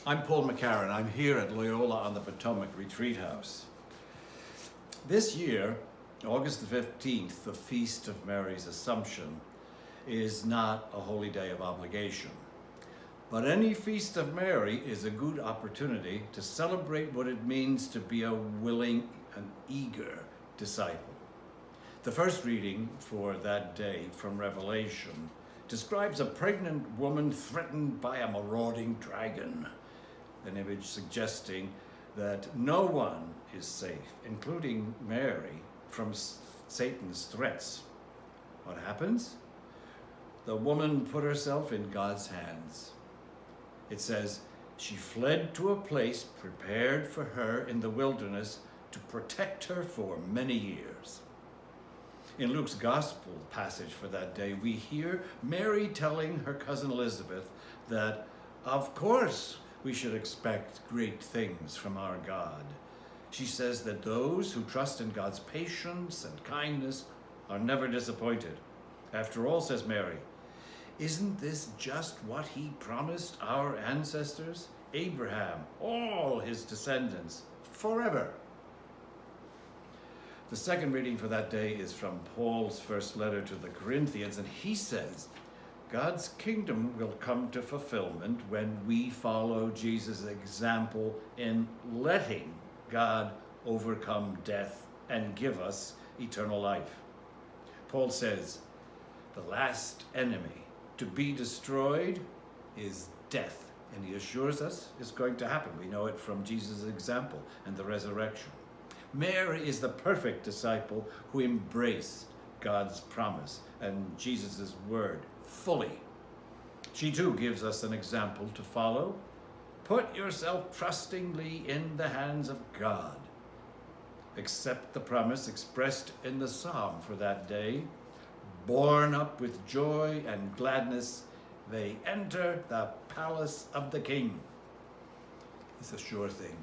I'm Paul McCarran. I'm here at Loyola on the Potomac Retreat House. This year, August the 15th, the Feast of Mary's Assumption, is not a holy day of obligation. But any Feast of Mary is a good opportunity to celebrate what it means to be a willing and eager disciple. The first reading for that day from Revelation describes a pregnant woman threatened by a marauding dragon, an image suggesting that no one is safe, including Mary, from Satan's threats. What happens? The woman put herself in God's hands. It says, she fled to a place prepared for her in the wilderness to protect her for many years. In Luke's gospel passage for that day, we hear Mary telling her cousin Elizabeth that, of course, we should expect great things from our God. She says that those who trust in God's patience and kindness are never disappointed. After all, says Mary, isn't this just what he promised our ancestors, Abraham, all his descendants, forever? The second reading for that day is from Paul's first letter to the Corinthians, and he says, God's kingdom will come to fulfillment when we follow Jesus' example in letting God overcome death and give us eternal life. Paul says, the last enemy to be destroyed is death, and he assures us it's going to happen. We know it from Jesus' example and the resurrection. Mary is the perfect disciple who embraced God's promise and Jesus' word fully. She too gives us an example to follow. Put yourself trustingly in the hands of God. Accept the promise expressed in the psalm for that day. Borne up with joy and gladness, they enter the palace of the King. It's a sure thing.